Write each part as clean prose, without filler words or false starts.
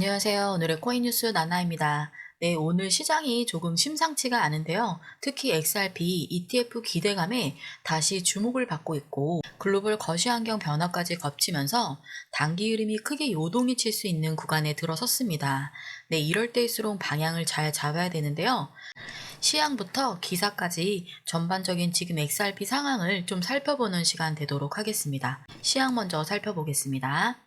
안녕하세요. 오늘의 코인 뉴스 나나입니다. 네, 오늘 시장이 조금 심상치가 않은데요. 특히 XRP, ETF 기대감에 다시 주목을 받고 있고 글로벌 거시 환경 변화까지 겹치면서 단기 흐름이 크게 요동이 칠 수 있는 구간에 들어섰습니다. 네, 이럴 때일수록 방향을 잘 잡아야 되는데요. 시향부터 기사까지 전반적인 지금 XRP 상황을 좀 살펴보는 시간 되도록 하겠습니다. 시향 먼저 살펴보겠습니다.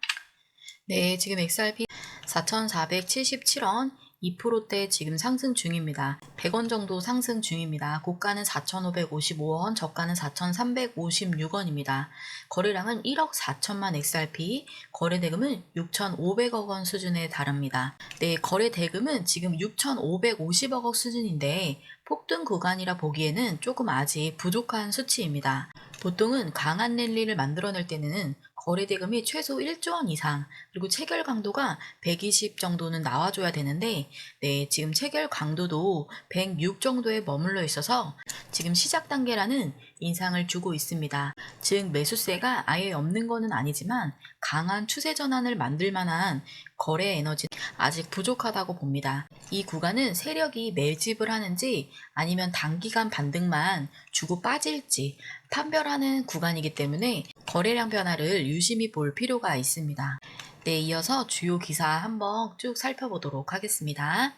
네, 지금 XRP 4,477원, 2%대 지금 상승 중입니다. 100원 정도 상승 중입니다. 고가는 4,555원, 저가는 4,356원입니다. 거래량은 1억 4천만 XRP, 거래 대금은 6,500억 원 수준에 달합니다. 네, 거래 대금은 지금 6,550억 원 수준인데 폭등 구간이라 보기에는 조금 아직 부족한 수치입니다. 보통은 강한 랠리를 만들어낼 때는 거래 대금이 최소 1조 원 이상, 그리고 체결 강도가 120 정도는 나와줘야 되는데, 네, 지금 체결 강도도 106 정도에 머물러 있어서 지금 시작 단계라는 인상을 주고 있습니다. 즉, 매수세가 아예 없는 것은 아니지만 강한 추세 전환을 만들 만한 거래 에너지 아직 부족하다고 봅니다. 이 구간은 세력이 매집을 하는지 아니면 단기간 반등만 주고 빠질지 판별하는 구간이기 때문에 거래량 변화를 유심히 볼 필요가 있습니다. 네, 이어서 주요 기사 한번 쭉 살펴보도록 하겠습니다.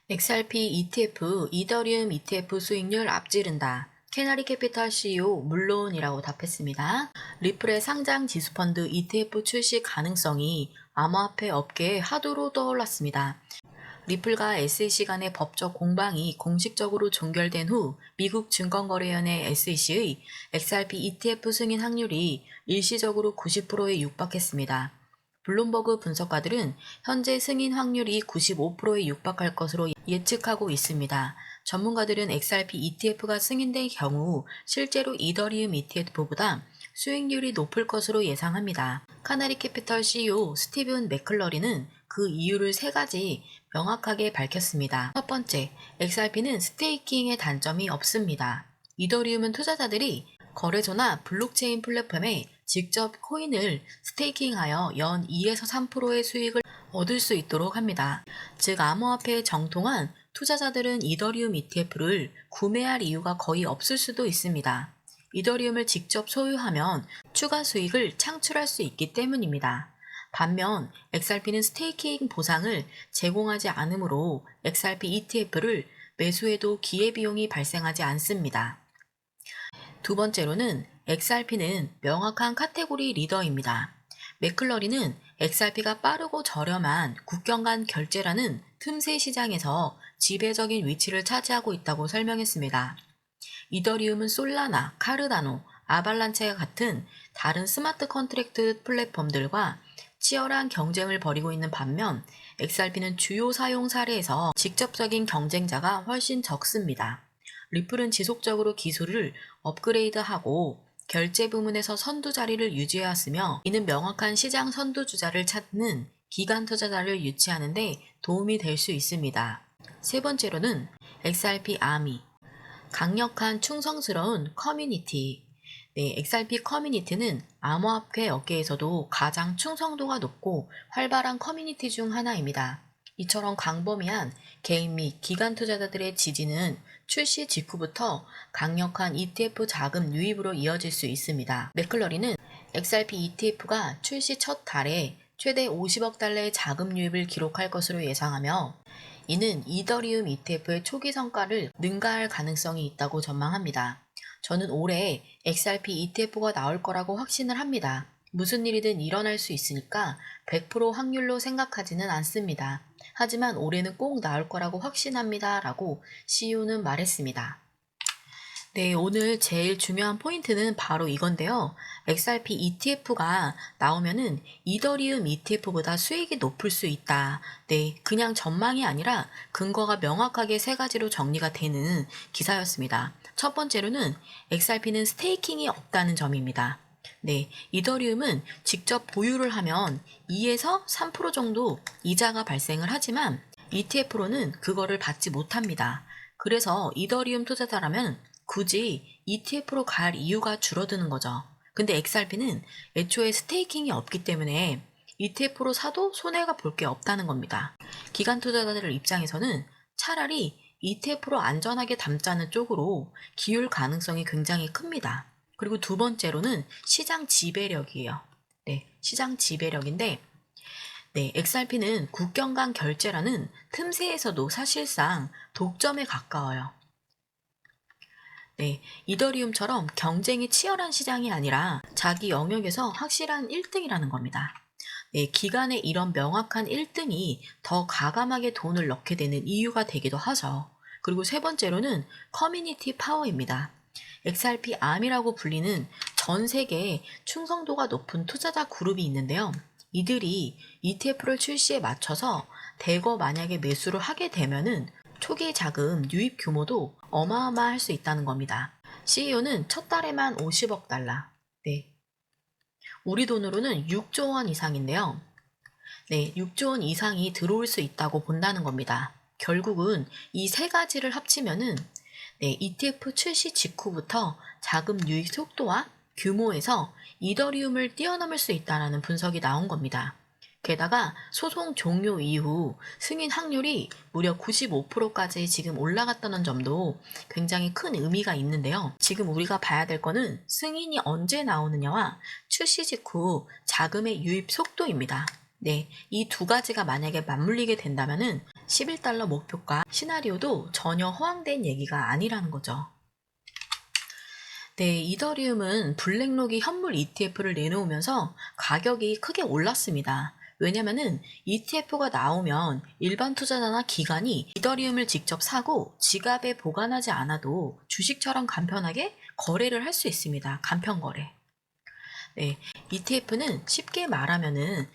XRP ETF, 이더리움 ETF 수익률 앞지른다. 캐나리 캐피탈 CEO 물론이라고 답했습니다. 리플의 상장 지수펀드 ETF 출시 가능성이 암호화폐 업계에 하도로 떠올랐습니다. 리플과 SEC 간의 법적 공방이 공식적으로 종결된 후 미국 증권거래위원회 SEC의 XRP ETF 승인 확률이 일시적으로 90%에 육박했습니다. 블룸버그 분석가들은 현재 승인 확률이 95%에 육박할 것으로 예측하고 있습니다. 전문가들은 XRP ETF가 승인될 경우 실제로 이더리움 ETF보다 수익률이 높을 것으로 예상합니다. 카나리 캐피털 CEO 스티븐 맥클러리는 그 이유를 세 가지 명확하게 밝혔습니다. 첫 번째, XRP는 스테이킹의 단점이 없습니다. 이더리움은 투자자들이 거래소나 블록체인 플랫폼에 직접 코인을 스테이킹하여 연 2에서 3%의 수익을 얻을 수 있도록 합니다. 즉, 암호화폐에 정통한 투자자들은 이더리움 ETF를 구매할 이유가 거의 없을 수도 있습니다. 이더리움을 직접 소유하면 추가 수익을 창출할 수 있기 때문입니다. 반면 XRP는 스테이킹 보상을 제공하지 않으므로 XRP ETF를 매수해도 기회비용이 발생하지 않습니다. 두 번째로는 XRP는 명확한 카테고리 리더입니다. 맥클러리는 XRP가 빠르고 저렴한 국경 간 결제라는 틈새 시장에서 지배적인 위치를 차지하고 있다고 설명했습니다. 이더리움은 솔라나, 카르다노, 아발란체와 같은 다른 스마트 컨트랙트 플랫폼들과 치열한 경쟁을 벌이고 있는 반면 XRP는 주요 사용 사례에서 직접적인 경쟁자가 훨씬 적습니다. 리플은 지속적으로 기술을 업그레이드하고 결제 부문에서 선두 자리를 유지해왔으며 이는 명확한 시장 선두주자를 찾는 기관 투자자를 유치하는 데 도움이 될 수 있습니다. 세 번째로는 XRP 아미, 강력한 충성스러운 커뮤니티. 네, XRP 커뮤니티는 암호화폐 업계에서도 가장 충성도가 높고 활발한 커뮤니티 중 하나입니다. 이처럼 광범위한 개인 및 기관 투자자들의 지지는 출시 직후부터 강력한 ETF 자금 유입으로 이어질 수 있습니다. 맥클러리는 XRP ETF가 출시 첫 달에 최대 50억 달러의 자금 유입을 기록할 것으로 예상하며 이는 이더리움 ETF의 초기 성과를 능가할 가능성이 있다고 전망합니다. 저는 올해 XRP ETF가 나올 거라고 확신을 합니다. 무슨 일이든 일어날 수 있으니까 100% 확률로 생각하지는 않습니다. 하지만 올해는 꼭 나올 거라고 확신합니다. 라고 CEO는 말했습니다. 네, 오늘 제일 중요한 포인트는 바로 이건데요. XRP ETF가 나오면은 이더리움 ETF보다 수익이 높을 수 있다. 네, 그냥 전망이 아니라 근거가 명확하게 세 가지로 정리가 되는 기사였습니다. 첫 번째로는 XRP는 스테이킹이 없다는 점입니다. 네, 이더리움은 직접 보유를 하면 2에서 3% 정도 이자가 발생을 하지만 ETF로는 그거를 받지 못합니다. 그래서 이더리움 투자자라면 굳이 ETF로 갈 이유가 줄어드는 거죠. 근데 XRP는 애초에 스테이킹이 없기 때문에 ETF로 사도 손해가 볼 게 없다는 겁니다. 기관 투자자들 입장에서는 차라리 ETF로 안전하게 담자는 쪽으로 기울 가능성이 굉장히 큽니다. 그리고 두 번째로는 시장 지배력이에요. 네, 시장 지배력인데 XRP는 국경 간 결제라는 틈새에서도 사실상 독점에 가까워요. 이더리움처럼 경쟁이 치열한 시장이 아니라 자기 영역에서 확실한 1등이라는 겁니다. 기간에 이런 명확한 1등이 더 과감하게 돈을 넣게 되는 이유가 되기도 하죠. 그리고 세 번째로는 커뮤니티 파워입니다. XRP 암이라고 불리는 전 세계에 충성도가 높은 투자자 그룹이 있는데요. 이들이 ETF를 출시에 맞춰서 대거 만약에 매수를 하게 되면은 초기 자금 유입 규모도 어마어마할 수 있다는 겁니다. CEO는 첫 달에만 50억 달러. 우리 돈으로는 6조 원 이상인데요. 6조 원 이상이 들어올 수 있다고 본다는 겁니다. 결국은 이 세 가지를 합치면은 ETF 출시 직후부터 자금 유입 속도와 규모에서 이더리움을 뛰어넘을 수 있다는 분석이 나온 겁니다. 게다가 소송 종료 이후 승인 확률이 무려 95%까지 지금 올라갔다는 점도 굉장히 큰 의미가 있는데요. 지금 우리가 봐야 될 거는 승인이 언제 나오느냐와 출시 직후 자금의 유입 속도입니다. 이 두 가지가 만약에 맞물리게 된다면은 11달러 목표가 시나리오도 전혀 허황된 얘기가 아니라는 거죠. 이더리움은 블랙록이 현물 ETF를 내놓으면서 가격이 크게 올랐습니다. 왜냐면은 ETF가 나오면 일반 투자자나 기관이 이더리움을 직접 사고 지갑에 보관하지 않아도 주식처럼 간편하게 거래를 할 수 있습니다. 간편 거래. ETF는 쉽게 말하면은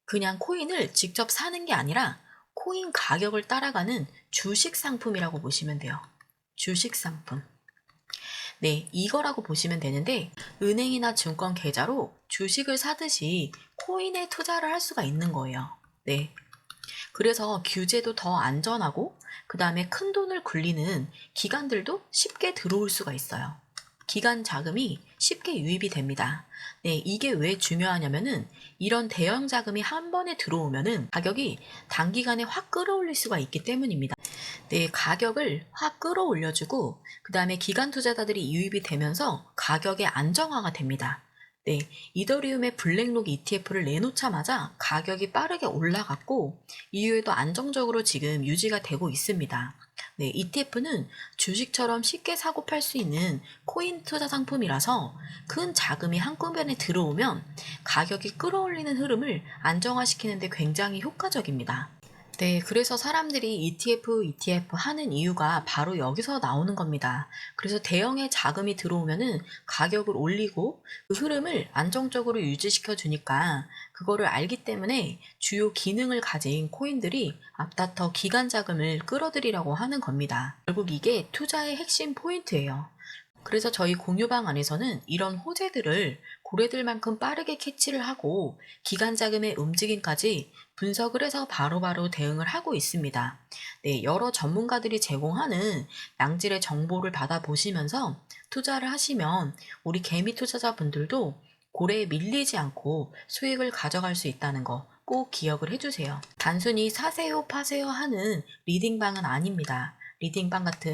그냥 코인을 직접 사는 게 아니라 코인 가격을 따라가는 주식 상품이라고 보시면 돼요. 주식 상품. 이거라고 보시면 되는데 은행이나 증권 계좌로 주식을 사듯이 코인에 투자를 할 수가 있는 거예요. 그래서 규제도 더 안전하고 그 다음에 큰 돈을 굴리는 기관들도 쉽게 들어올 수가 있어요. 기관 자금이 쉽게 유입이 됩니다. 이게 왜 중요하냐면은 이런 대형 자금이 한 번에 들어오면은 가격이 단기간에 확 끌어올릴 수가 있기 때문입니다. 가격을 확 끌어올려주고 그 다음에 기관 투자자들이 유입이 되면서 가격의 안정화가 됩니다. 이더리움의 블랙록 ETF를 내놓자마자 가격이 빠르게 올라갔고 이후에도 안정적으로 지금 유지가 되고 있습니다. ETF는 주식처럼 쉽게 사고 팔 수 있는 코인 투자 상품이라서 큰 자금이 한꺼번에 들어오면 가격이 끌어올리는 흐름을 안정화시키는 데 굉장히 효과적입니다. 그래서 사람들이 ETF 하는 이유가 바로 여기서 나오는 겁니다. 그래서 대형의 자금이 들어오면은 가격을 올리고 그 흐름을 안정적으로 유지시켜 주니까 그거를 알기 때문에 주요 기능을 가진 코인들이 앞다퉈 기관 자금을 끌어들이려고 하는 겁니다. 결국 이게 투자의 핵심 포인트예요. 그래서 저희 공유방 안에서는 이런 호재들을 고래들만큼 빠르게 캐치를 하고 기관 자금의 움직임까지 분석을 해서 바로바로 대응을 하고 있습니다. 여러 전문가들이 제공하는 양질의 정보를 받아보시면서 투자를 하시면 우리 개미 투자자분들도 고래에 밀리지 않고 수익을 가져갈 수 있다는 거 꼭 기억을 해주세요. 단순히 사세요 파세요 하는 리딩방은 아닙니다. 리딩방 같은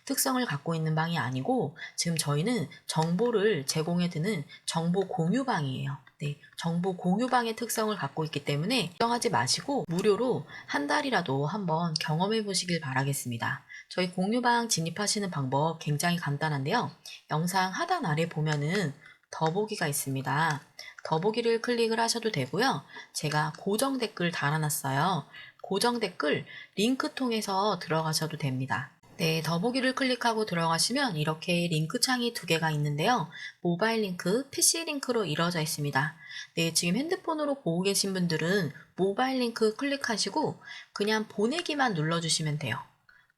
특성을 갖고 있는 방이 아니고 지금 저희는 정보를 제공해드리는 정보 공유방이에요. 정보 공유방의 특성을 갖고 있기 때문에 걱정하지 마시고 무료로 한 달이라도 한번 경험해 보시길 바라겠습니다. 저희 공유방 진입하시는 방법 굉장히 간단한데요. 영상 하단 아래 보면은 더보기가 있습니다. 더보기를 클릭을 하셔도 되고요. 제가 고정 댓글 달아놨어요. 고정 댓글 링크 통해서 들어가셔도 됩니다. 더보기를 클릭하고 들어가시면 이렇게 링크 창이 두 개가 있는데요. 모바일 링크, PC 링크로 이루어져 있습니다. 지금 핸드폰으로 보고 계신 분들은 모바일 링크 클릭하시고 그냥 보내기만 눌러주시면 돼요.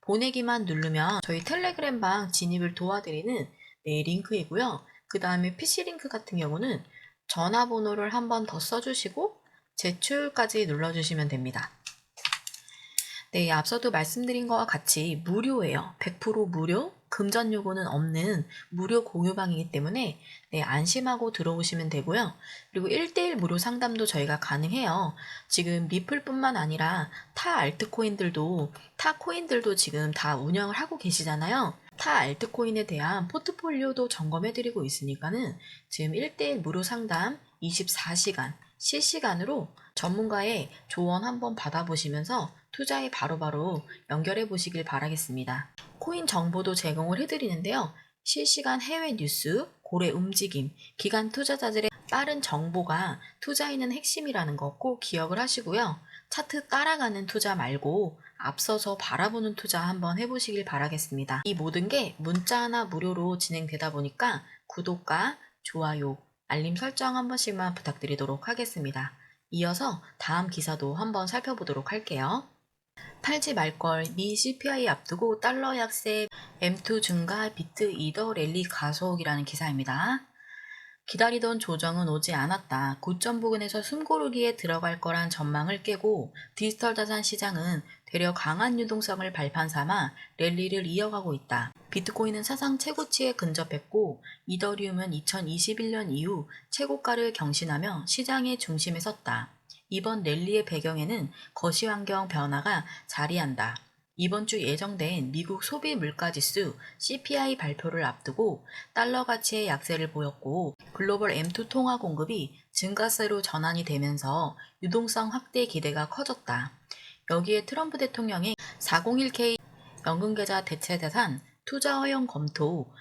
보내기만 누르면 저희 텔레그램 방 진입을 도와드리는 링크이고요. 그 다음에 PC 링크 같은 경우는 전화번호를 한 번 더 써주시고 제출까지 눌러주시면 됩니다. 네, 앞서도 말씀드린 것과 같이 무료예요. 100% 무료, 금전 요구는 없는 무료 공유방이기 때문에 네, 안심하고 들어오시면 되고요. 그리고 1대1 무료 상담도 저희가 가능해요. 지금 리플뿐만 아니라 타 코인들도 지금 다 운영을 하고 계시잖아요. 타 알트코인에 대한 포트폴리오도 점검해드리고 있으니까는 지금 1대1 무료 상담 24시간 실시간으로 전문가의 조언 한번 받아보시면서 투자에 바로바로 연결해 보시길 바라겠습니다. 코인 정보도 제공을 해드리는데요. 실시간 해외 뉴스, 고래 움직임, 기관 투자자들의 빠른 정보가 투자에는 핵심이라는 거 꼭 기억을 하시고요. 차트 따라가는 투자 말고 앞서서 바라보는 투자 한번 해보시길 바라겠습니다. 이 모든 게 문자 하나 무료로 진행되다 보니까 구독과 좋아요, 알림 설정 한 번씩만 부탁드리도록 하겠습니다. 이어서 다음 기사도 한번 살펴보도록 할게요. 팔지 말걸 미 CPI 앞두고 달러 약세 M2 증가 비트 이더 랠리 가속이라는 기사입니다. 기다리던 조정은 오지 않았다. 고점 부근에서 숨고르기에 들어갈 거란 전망을 깨고 디지털 자산 시장은 되려 강한 유동성을 발판 삼아 랠리를 이어가고 있다. 비트코인은 사상 최고치에 근접했고 이더리움은 2021년 이후 최고가를 경신하며 시장의 중심에 섰다. 이번 랠리의 배경에는 거시환경 변화가 자리한다. 이번 주 예정된 미국 소비 물가지수 CPI 발표를 앞두고 달러 가치의 약세를 보였고 글로벌 M2 통화 공급이 증가세로 전환이 되면서 유동성 확대 기대가 커졌다. 여기에 트럼프 대통령의 401k 연금계좌 대체자산 투자 허용 검토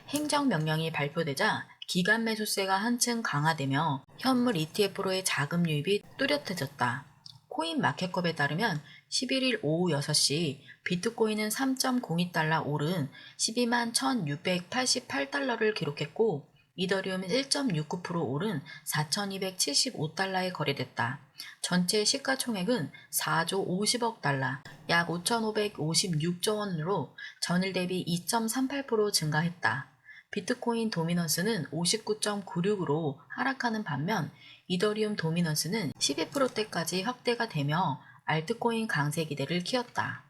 행정명령이 발표되자 기간 매수세가 한층 강화되며 현물 ETF로의 자금 유입이 뚜렷해졌다. 코인마켓컵에 따르면 11일 오후 6시 비트코인은 3.02달러 오른 12만 1688달러를 기록했고 이더리움은 1.69% 오른 4275달러에 거래됐다. 전체 시가총액은 4조 50억 달러, 약 5556조 원으로 전일 대비 2.38% 증가했다. 비트코인 도미넌스는 59.96으로 하락하는 반면 이더리움 도미넌스는 12%대까지 확대가 되며 알트코인 강세 기대를 키웠다.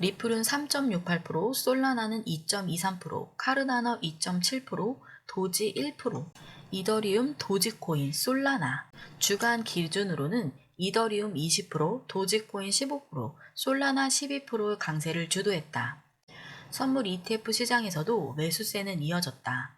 리플은 3.68%, 솔라나는 2.23%, 카르다너 2.7%, 도지 1%, 이더리움, 도지코인, 솔라나. 주간 기준으로는 이더리움 20%, 도지코인 15%, 솔라나 12%의 강세를 주도했다. 선물 ETF 시장에서도 매수세는 이어졌다.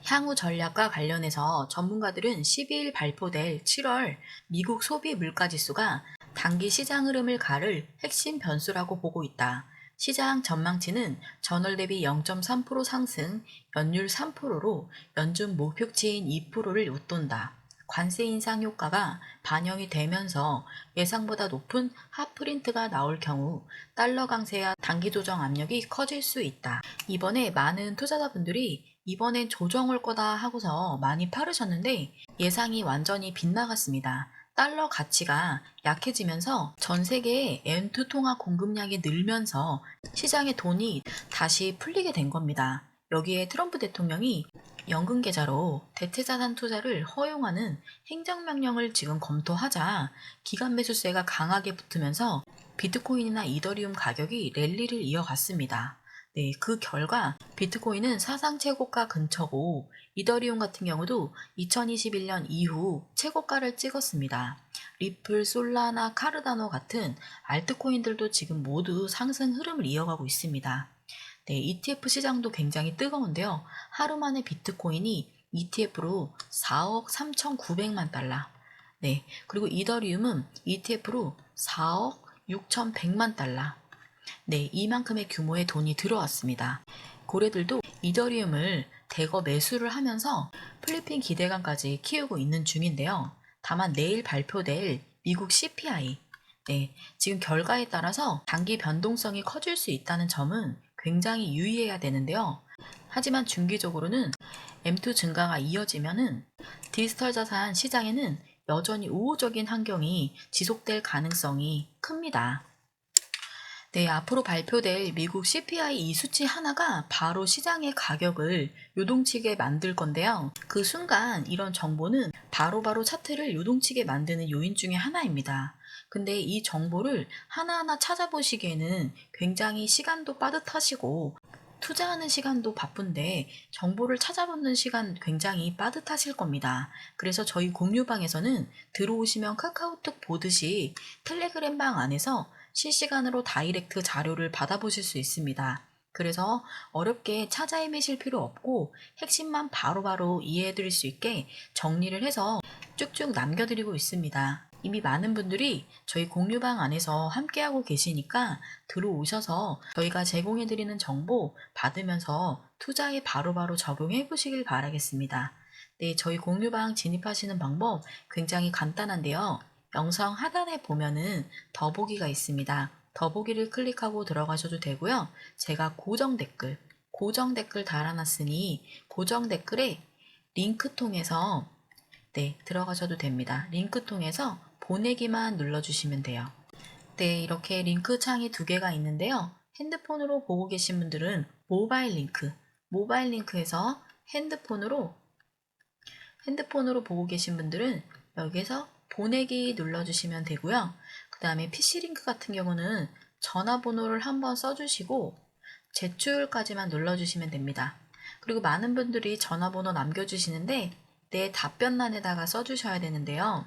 향후 전략과 관련해서 전문가들은 12일 발표될 7월 미국 소비 물가지수가 단기 시장 흐름을 가를 핵심 변수라고 보고 있다. 시장 전망치는 전월 대비 0.3% 상승, 연율 3%로 연준 목표치인 2%를 웃돈다. 관세 인상 효과가 반영이 되면서 예상보다 높은 핫프린트가 나올 경우 달러 강세와 단기 조정 압력이 커질 수 있다. 이번에 많은 투자자분들이 이번엔 조정 올 거다 하고서 많이 팔으셨는데 예상이 완전히 빗나갔습니다. 달러 가치가 약해지면서 전 세계의 M2 통화 공급량이 늘면서 시장의 돈이 다시 풀리게 된 겁니다. 여기에 트럼프 대통령이 연금 계좌로 대체자산 투자를 허용하는 행정명령을 지금 검토하자 기간 매수세가 강하게 붙으면서 비트코인이나 이더리움 가격이 랠리를 이어갔습니다. 네, 그 결과 비트코인은 사상 최고가 근처고 이더리움 같은 경우도 2021년 이후 최고가를 찍었습니다. 리플, 솔라나, 카르다노 같은 알트코인들도 지금 모두 상승 흐름을 이어가고 있습니다. 네, ETF 시장도 굉장히 뜨거운데요. 하루 만에 비트코인이 ETF로 4억 3,900만 달러. 네, 그리고 이더리움은 ETF로 4억 6,100만 달러. 네, 이만큼의 규모의 돈이 들어왔습니다. 고래들도 이더리움을 대거 매수를 하면서 필리핀 기대감까지 키우고 있는 중인데요. 다만 내일 발표될 미국 CPI, 네, 지금 결과에 따라서 단기 변동성이 커질 수 있다는 점은 굉장히 유의해야 되는데요. 하지만 중기적으로는 M2 증가가 이어지면은 디지털 자산 시장에는 여전히 우호적인 환경이 지속될 가능성이 큽니다. 네, 앞으로 발표될 미국 CPI 이 수치 하나가 바로 시장의 가격을 요동치게 만들 건데요. 그 순간 이런 정보는 바로바로 차트를 요동치게 만드는 요인 중에 하나입니다. 근데 이 정보를 하나하나 찾아보시기에는 굉장히 시간도 빠듯하시고 투자하는 시간도 바쁜데 정보를 찾아보는 시간 굉장히 빠듯하실 겁니다. 그래서 저희 공유방에서는 들어오시면 카카오톡 보듯이 텔레그램 방 안에서 실시간으로 다이렉트 자료를 받아보실 수 있습니다. 그래서 어렵게 찾아 헤매실 필요 없고 핵심만 바로바로 이해해 드릴 수 있게 정리를 해서 쭉쭉 남겨드리고 있습니다. 이미 많은 분들이 저희 공유방 안에서 함께하고 계시니까 들어오셔서 저희가 제공해드리는 정보 받으면서 투자에 바로바로 적용해 보시길 바라겠습니다. 네, 저희 공유방 진입하시는 방법 굉장히 간단한데요. 영상 하단에 보면은 더보기가 있습니다. 더보기를 클릭하고 들어가셔도 되고요. 제가 고정 댓글 달아놨으니 고정 댓글에 링크 통해서 들어가셔도 됩니다. 링크 통해서 보내기만 눌러주시면 돼요. 네, 이렇게 링크 창이 두 개가 있는데요. 핸드폰으로 보고 계신 분들은 모바일 링크에서 핸드폰으로 보고 계신 분들은 여기에서 보내기 눌러주시면 되고요. 그 다음에 PC 링크 같은 경우는 전화번호를 한번 써주시고 제출까지만 눌러주시면 됩니다. 그리고 많은 분들이 전화번호 남겨주시는데 내 답변란에다가 써주셔야 되는데요.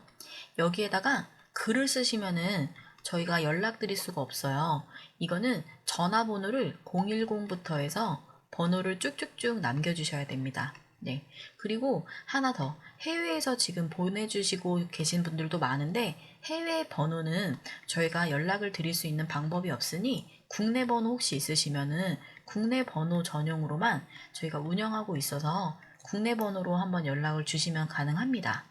여기에다가 글을 쓰시면은 저희가 연락드릴 수가 없어요. 이거는 전화번호를 010부터 해서 번호를 쭉쭉쭉 남겨주셔야 됩니다. 네. 그리고 하나 더. 해외에서 지금 보내주시고 계신 분들도 많은데 해외 번호는 저희가 연락을 드릴 수 있는 방법이 없으니 국내 번호 혹시 있으시면은 국내 번호 전용으로만 저희가 운영하고 있어서 국내 번호로 한번 연락을 주시면 가능합니다.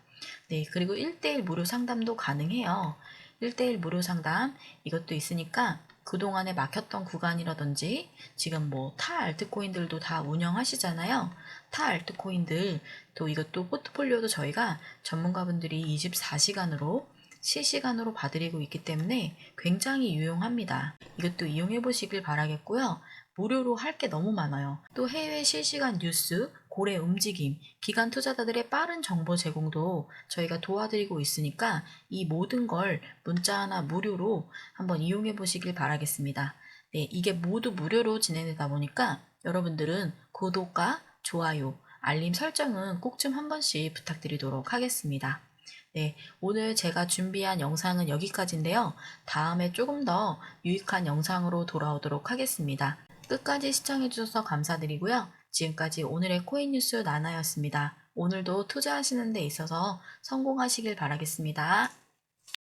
네, 그리고 1대1 무료 상담도 가능해요. 1대1 무료 상담 이것도 있으니까 그동안에 막혔던 구간이라든지 지금 뭐 타 알트코인들도 다 운영하시잖아요. 타 알트코인들 또 이것도 포트폴리오도 저희가 전문가분들이 24시간으로 실시간으로 봐드리고 있기 때문에 굉장히 유용합니다. 이것도 이용해 보시길 바라겠고요. 무료로 할 게 너무 많아요. 또 해외 실시간 뉴스, 고래 움직임, 기관 투자자들의 빠른 정보 제공도 저희가 도와드리고 있으니까 이 모든 걸 문자 하나 무료로 한번 이용해 보시길 바라겠습니다. 네, 이게 모두 무료로 진행되다 보니까 여러분들은 구독과 좋아요, 알림 설정은 꼭 좀 한 번씩 부탁드리도록 하겠습니다. 네, 오늘 제가 준비한 영상은 여기까지인데요. 다음에 조금 더 유익한 영상으로 돌아오도록 하겠습니다. 끝까지 시청해주셔서 감사드리고요. 지금까지 오늘의 코인 뉴스 나나였습니다. 오늘도 투자하시는 데 있어서 성공하시길 바라겠습니다.